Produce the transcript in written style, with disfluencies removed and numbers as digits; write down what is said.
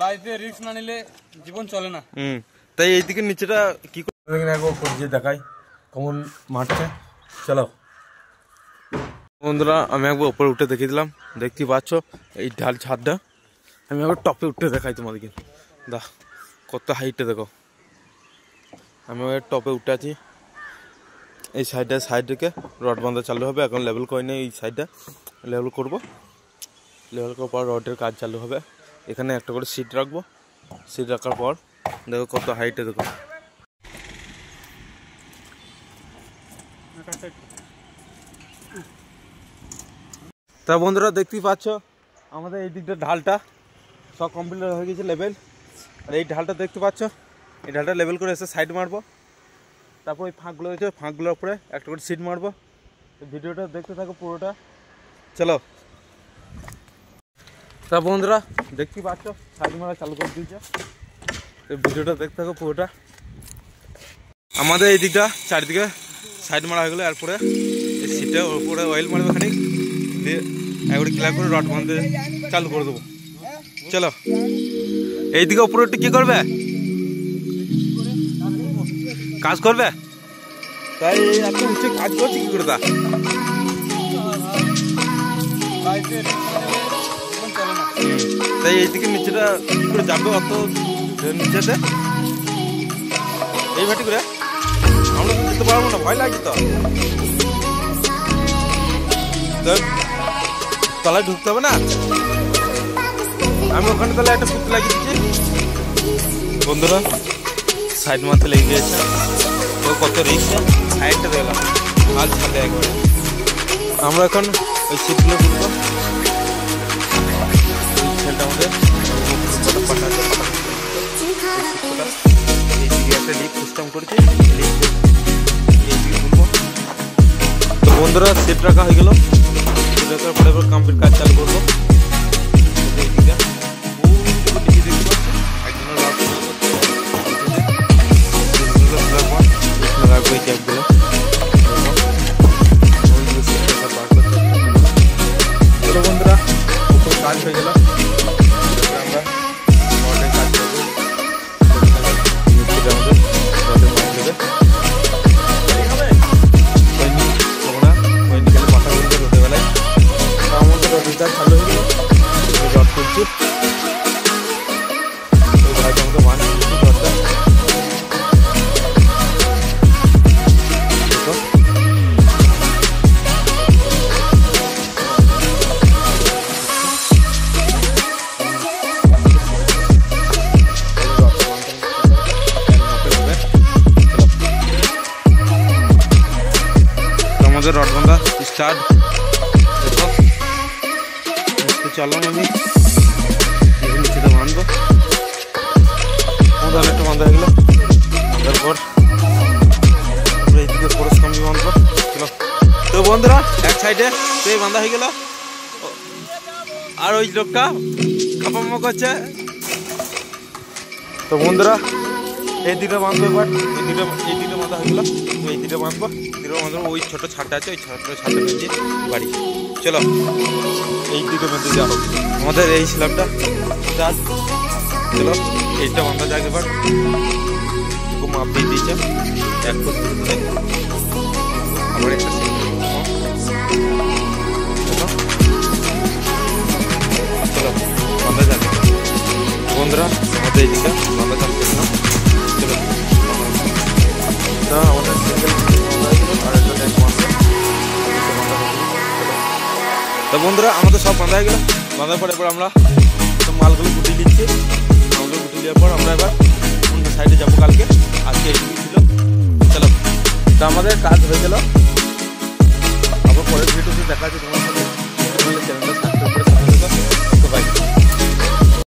লাইফে রিস্ক না নিলে জীবন চলে না। তাই এইদিকে নিচেটা কি করে একবার দেখাই কেমন মারছে। চলো বন্ধুরা, আমি একবার উপরে উঠে দেখিয়ে দিলাম। দেখতে পাচ্ছ এই ঢাল ছাদটা, আমি একবার টপে উঠে দেখাই তোমাদেরকে। দা কত হাইটে দেখো, আমি টপে উঠে আছি। এই সাইডে রড বাঁধা চালু হবে, এখন লেভেল করে নেই। এই সাইডটা লেভেল করব, লেভেল করার পর রডের কাজ চালু হবে। এখানে একটা করে সিট রাখবো, সিট রাখার পর দেখো কত হাইটে দেখো। তা বন্ধুরা দেখতেই পাচ্ছ আমাদের এই দিকটা ঢালটা সব কমপ্লিট হয়ে গেছে লেভেল। আর এই ঢালটা দেখতে পাচ্ছ, এই ঢালটা লেভেল করে এসে সাইড মারবো। তারপর ওই ফাঁকগুলো হয়েছে, ফাঁকগুলোর উপরে একটা করে সিট মারবো। ভিডিওটা দেখতে থাকো পুরোটা, চলো। তা বন্ধুরা দেখতেই পাচ্ছ সাইড মারা চালু করে দিয়েছে। ভিডিওটা দেখতে থাকো পুরোটা। আমাদের এই দিকটা চারিদিকে সাইড মারা হয়ে গেলো। এরপরে এই সিটের উপরে অয়েল মারবে খানিক দিয়ে একবারে ক্লিয়ার করে রড বাঁধতে চালু করে দেবো। চলো এইদিকে উপরে একটু কী করবে, কাজ করবে? তাই এত উঁচু কাজ করছে কি করে? তা তাই এইদিকে নিচেটা কি করে যাবে অত নিচেতে? এই ভাটি করে আমরা তো যেতে পারবো না, ভয় লাগে তো। তলায় ঢুকতে হবে না, আমি ওখানে তাহলে একটা পুঁতে লাগিয়ে দিচ্ছি। বন্ধুরা সাইড মারতে লেগে গিয়েছে, তো কত রিস্ক। সাইডটা দেখলাম হাল ছাদে একবারে। আমরা এখন ওই সিটগুলো তুলবো। আমাদের এইদিকে একটা লিফট সিস্টেম করেছি, এইদিকে তুলবো। তো বন্ধুরা সিট রাখা হয়ে গেল, সিট রাখার পরে এবার কমপ্লিট কাজ চালু করবো। এইদিকে বন্ধুরা কাজ হয়ে গেল। আমরা রডের কাজ করবো, রডের মাছ দেবে গেলে মাথা বলতে রোদে বেলায়। আমাদের রডের কাজ চালু হয়ে গেল, রড তুলছি। ভাইকে আমাকে মান দিচ্ছি রডটা। আমাদের রড বাঁধা স্টার্ট। দেখো চলো, আমি নিচেতে বাঁধবো। আমাদের অনেকটা বাঁধা হয়ে গেলো। বাঁধার পর এইদিকে খরচ কমই বাঁধবো। চলো তো বন্ধুরা এক সাইডে তো এই বাঁধা হয়ে গেল। আর ওই লোকটা খাপাম্মা করছে। তো বন্ধুরা এই দিকটা বাঁধবো এবার। এই দিকটা বাঁধা হয়ে গেলো, এই দিকটা বাঁধবো। ওই ছোট ছাদটা আছে, ওই ছোট ছাদটা বেঁধে বাড়ি। চলো এই দিকে বেঁধে যাওয়া হোক আমাদের এই স্ল্যাবটা। চলো এইটা বাঁধা যাক এবার। মাপ দিয়ে দিয়েছে 1 ফুট দূরত্বে। আবার একটা চলো বাঁধা যাক বন্ধুরা। আমাদের এই দিকটা বাঁধা যাক। চলো না আমাদের সিঙ্গেল তো বন্ধুরা আমাদের সব বাঁধা হয়ে গেল। বাঁধার পর এবার আমরা মালগুলো গুটিয়ে নিচ্ছি। মালগুলো গুটিয়ে নেওয়ার পর আমরা এবার অন্য সাইডে যাবো কালকে। আজকে এইটুকু ছিল। চলো তো আমাদের কাজ হয়ে গেল। আবার পরের ভিডিওতে দেখা আছে তোমার সাথে। চ্যানেলটা সাবস্ক্রাইব করে সাথে থাকো। বাই।